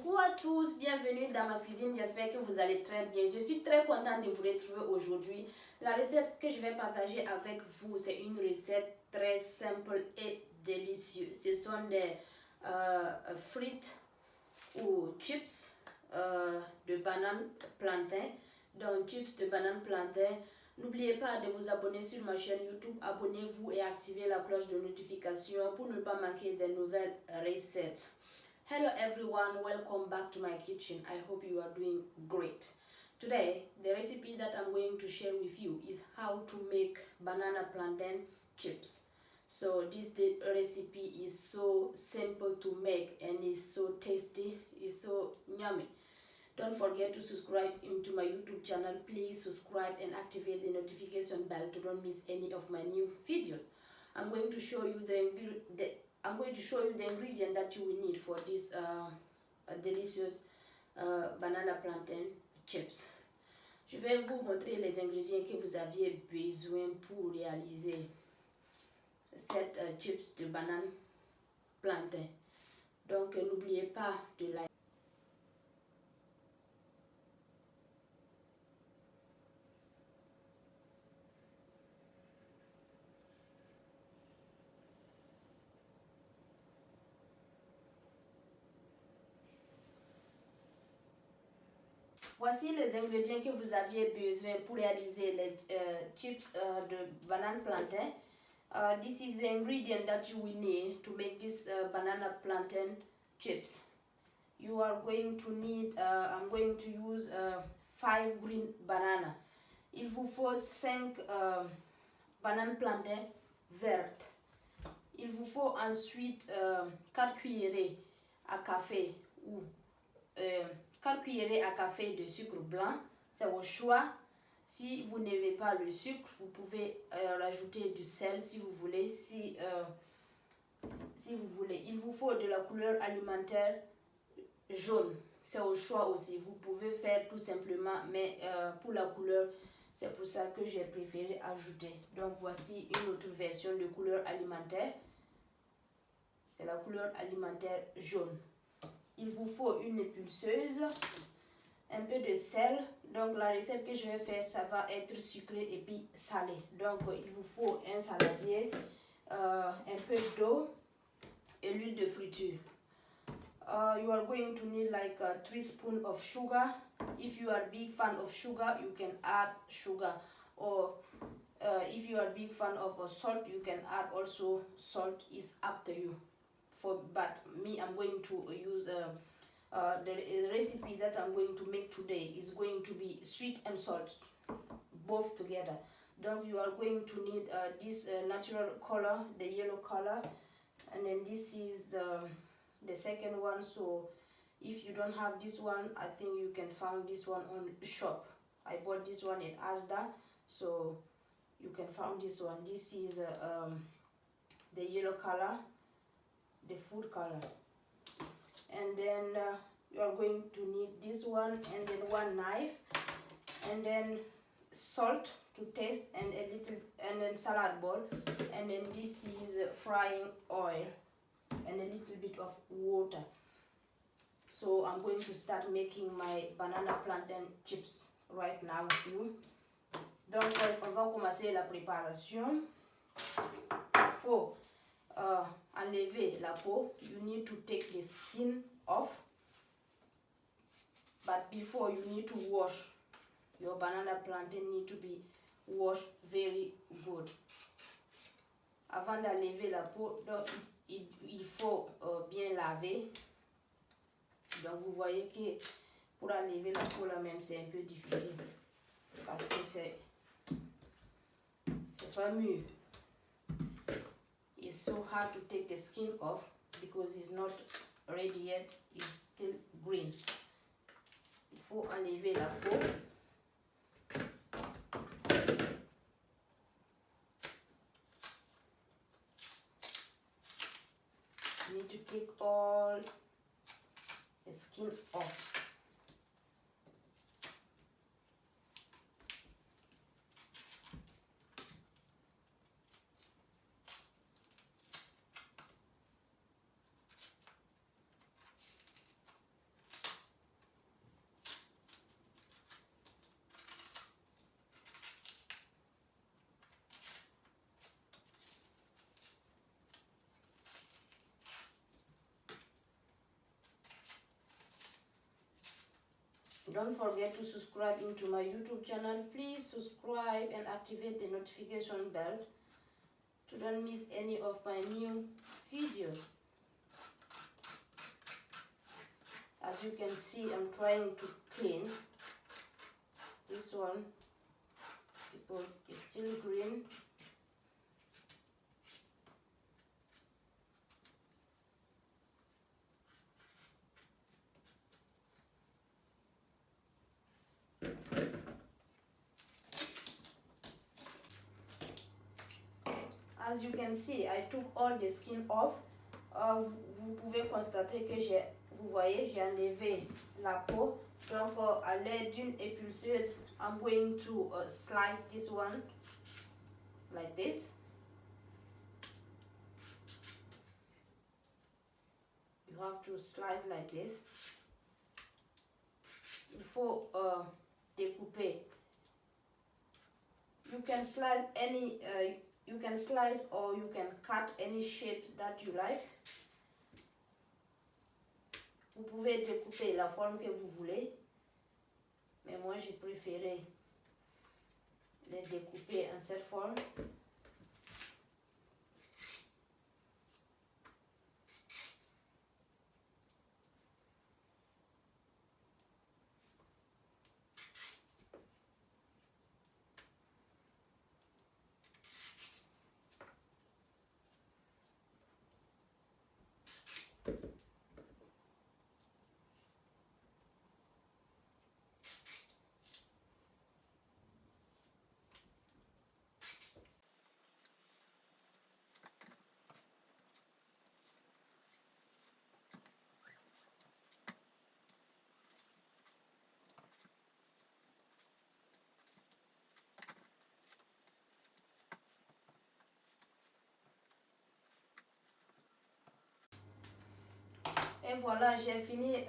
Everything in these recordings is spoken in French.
Coucou à tous, bienvenue dans ma cuisine, j'espère que vous allez très bien. Je suis très contente de vous retrouver aujourd'hui. La recette que je vais partager avec vous, c'est une recette très simple et délicieuse. Ce sont des frites ou chips de banane plantain. Donc chips de banane plantain. N'oubliez pas de vous abonner sur ma chaîne YouTube, abonnez-vous et activez la cloche de notification pour ne pas manquer des nouvelles recettes. Hello everyone, welcome back to my kitchen. I hope you are doing great. Today, the recipe that I'm going to share with you is how to make banana plantain chips. So this recipe is so simple to make and is so tasty, is so yummy. Don't forget to subscribe into my YouTube channel. Please subscribe and activate the notification bell to don't miss any of my new videos. I'm going to show you the ingredient that you will need for this delicious banana plantain chips. Je vais vous montrer les ingrédients que vous aviez besoin pour réaliser cette chips de banane plantain. Donc n'oubliez pas de liker. Voici les ingrédients que vous aviez besoin pour réaliser les chips de banane plantain. This is the ingredient that you will need to make this banana plantain chips. You are going to need, I'm going to use 5 green banana. Il vous faut 5 bananes plantain vertes. Il vous faut ensuite 4 cuillerées à café ou 4 cuillerées à café de sucre blanc, c'est au choix. Si vous n'aimez pas le sucre, vous pouvez rajouter du sel si vous voulez. Si vous voulez, il vous faut de la couleur alimentaire jaune, c'est au choix aussi. Vous pouvez faire tout simplement, mais pour la couleur, c'est pour ça que j'ai préféré ajouter. Donc voici une autre version de couleur alimentaire. C'est la couleur alimentaire jaune. Il vous faut une épulseuse, un peu de sel. Donc la recette que je vais faire, ça va être sucré et puis salé. Donc il vous faut un saladier, un peu d'eau et l'huile de friture. You are going to need like 3 spoons of sugar. If you are a big fan of sugar, you can add sugar. Or if you are a big fan of salt, you can add also salt. It's up to you. But me, I'm going to use the recipe that I'm going to make today is going to be sweet and salt both together. Donc you are going to need this natural color, the yellow color, and then this is the second one. So if you don't have this one, I think you can find this one on shop. I bought this one in Asda, so you can find this one. This is the yellow color, the food color. And then you are going to need this one, and then 1 knife, and then salt to taste, and a little, and then salad bowl, and then this is frying oil and a little bit of water. So I'm going to start making my banana plantain chips right now with you. Donc on va commencer la préparation. Il faut enlever la peau. You need to take the skin off, but before you need to wash your banana plantain. Need to be washed very good. Avant d'enlever la peau, donc il faut bien laver. Donc vous voyez que pour enlever la peau là même c'est un peu difficile parce que c'est pas mûr. It's so hard to take the skin off because it's not ready yet, it's still green. Il faut enlever la peau. You need to take all the skin off. Don't forget to subscribe into my YouTube channel. Please subscribe and activate the notification bell to don't miss any of my new videos. As you can see, I'm trying to clean this one because it's still green. As you can see, I took all the skin off. Vous pouvez constater que vous voyez, j'ai enlevé la peau. Donc, à l'aide d'une épulseuse, I'm going to slice this one like this. You have to slice like this. Il faut découper. You can slice any. You can slice or you can cut any shapes that you like. Vous pouvez découper la forme que vous voulez, mais moi j'ai préféré les découper en cette forme. Et voilà, j'ai fini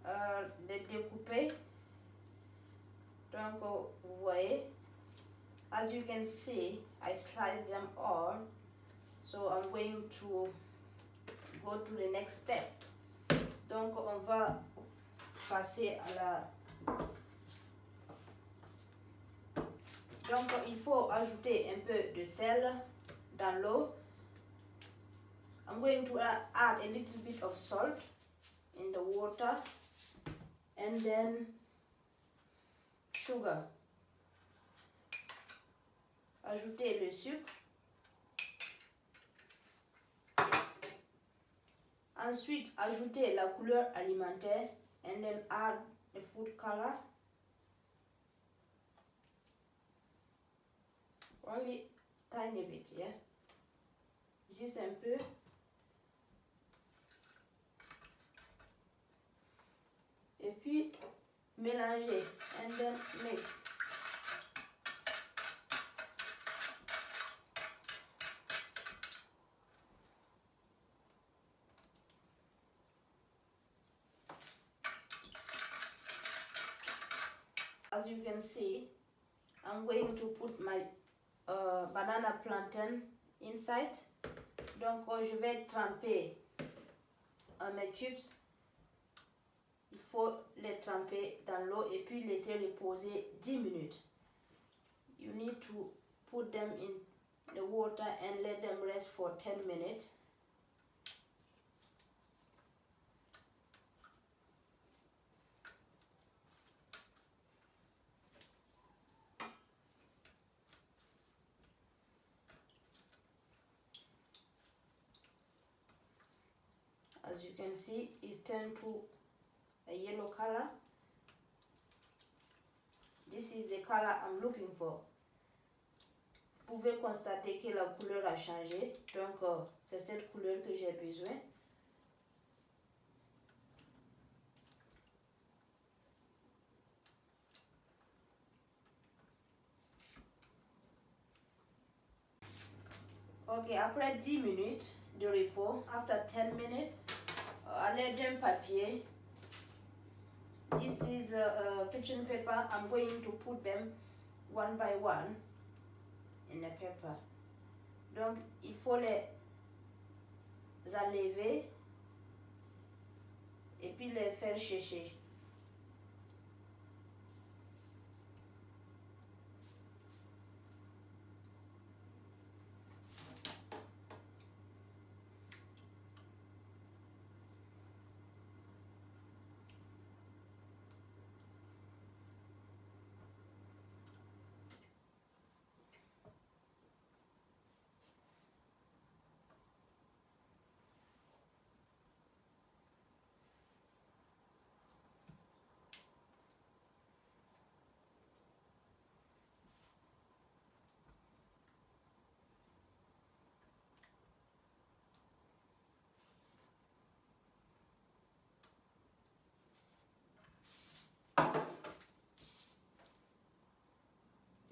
de découper. Donc, vous voyez, as you can see, I sliced them all. So I'm going to go to the next step. Donc, on va passer à la... Donc, il faut ajouter un peu de sel dans l'eau. I'm going to add a little bit of salt in the water and then sugar. Ajouter le sucre. Ensuite, ajouter la couleur alimentaire and then add the food color. Only tiny bit, yeah. Juste un peu. Et puis mélanger and then mix. As you can see, I'm going to put my banana plantain inside. Donc je vais tremper mes chips. Il faut les tremper dans l'eau et puis laisser reposer 10 minutes. You need to put them in the water and let them rest for 10 minutes. As you can see, it's turned to a yellow color. This is the color I'm looking for. Vous pouvez constater que la couleur a changé. Donc, c'est cette couleur que j'ai besoin. Ok, après 10 minutes de repos, after 10 minutes, à l'aide d'un papier, this is a kitchen paper, I'm going to put them one by one in a paper. Donc, il faut les enlever et puis les faire sécher.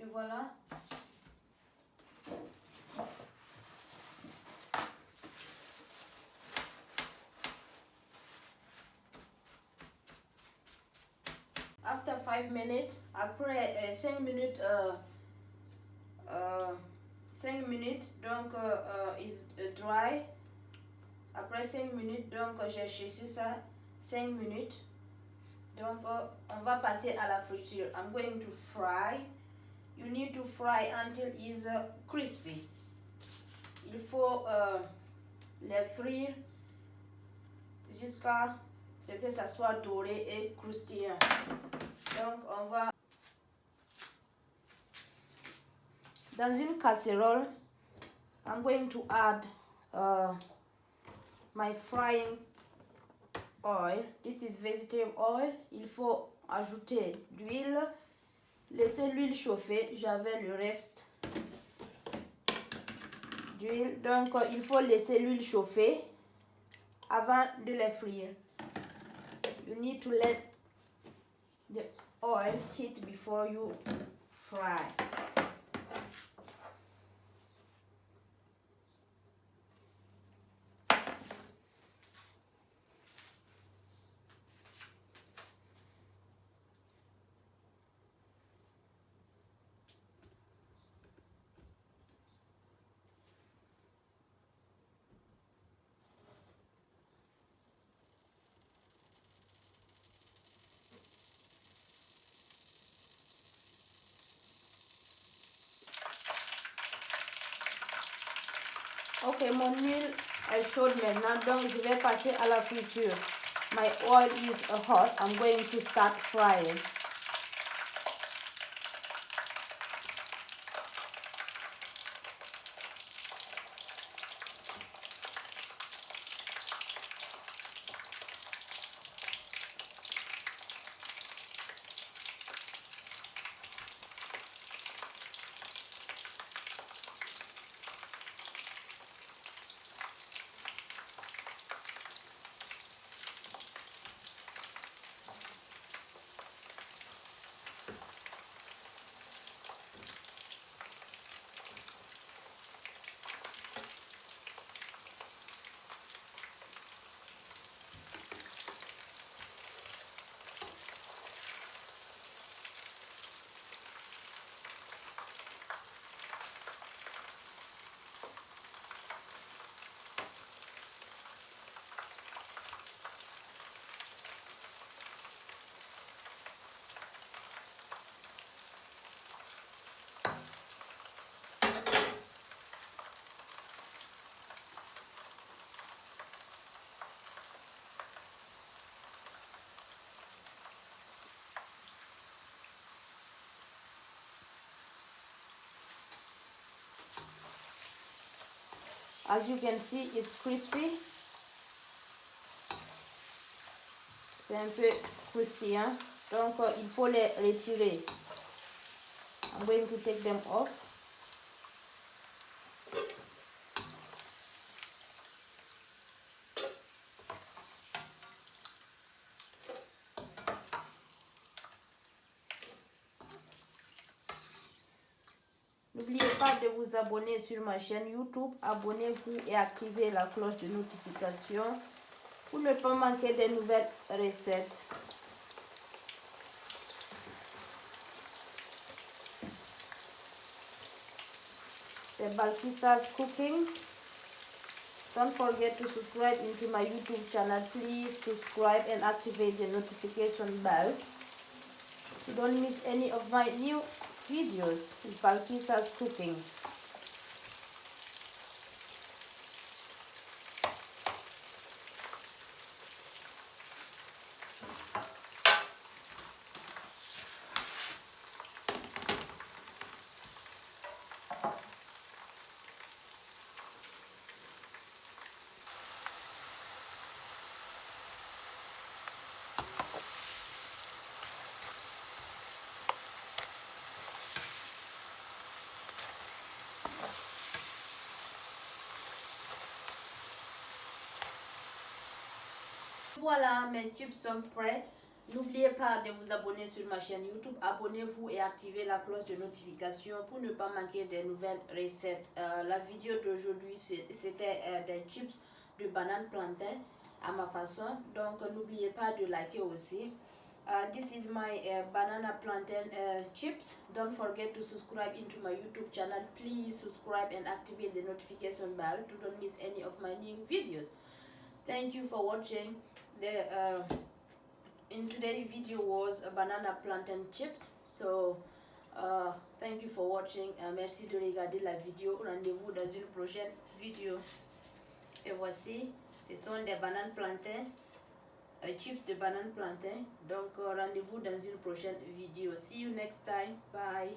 Et voilà. After 5 minutes, après 5 minutes, 5 minutes, donc is dry. Après 5 minutes, donc j'ai séché ça 5 minutes. Donc on va passer à la friture. I'm going to fry. You need to fry until it's crispy. Il faut les frire jusqu'à ce que ça soit doré et croustillant. Donc on va dans une casserole. I'm going to add my frying oil. This is vegetable oil. Il faut ajouter d'huile. Laissez l'huile chauffer. J'avais le reste d'huile. Donc il faut laisser l'huile chauffer avant de les frire. You need to let the oil heat before you fry. Ok, mon huile est chaude maintenant, donc je vais passer à la friture. My oil is hot. I'm going to start frying. As you can see, it's crispy. C'est un peu croustillant. Donc, il faut les retirer. I'm going to take them off. N'oubliez pas de vous abonner sur ma chaîne YouTube. Abonnez-vous et activez la cloche de notification pour ne pas manquer de nouvelles recettes. C'est Balkissa's Cooking. Don't forget to subscribe into my YouTube channel. Please subscribe and activate the notification bell. You don't miss any of my new videos. It's Balkisa's Cooking. Voilà, mes tubes sont prêts. N'oubliez pas de vous abonner sur ma chaîne YouTube. Abonnez-vous et activez la cloche de notification pour ne pas manquer de nouvelles recettes. La vidéo d'aujourd'hui, c'était des chips de banane plantain à ma façon. Donc, n'oubliez pas de liker aussi. This is my banana plantain chips. Don't forget to subscribe into my YouTube channel. Please subscribe and activate the notification bell to don't miss any of my new videos. Thank you for watching. In today's video was a banana plantain chips. So thank you for watching. Merci de regarder la vidéo. Rendez-vous dans une prochaine vidéo. Et voici, ce sont des bananes plantain, chips de banane plantain. Donc rendez-vous dans une prochaine vidéo. See you next time. Bye.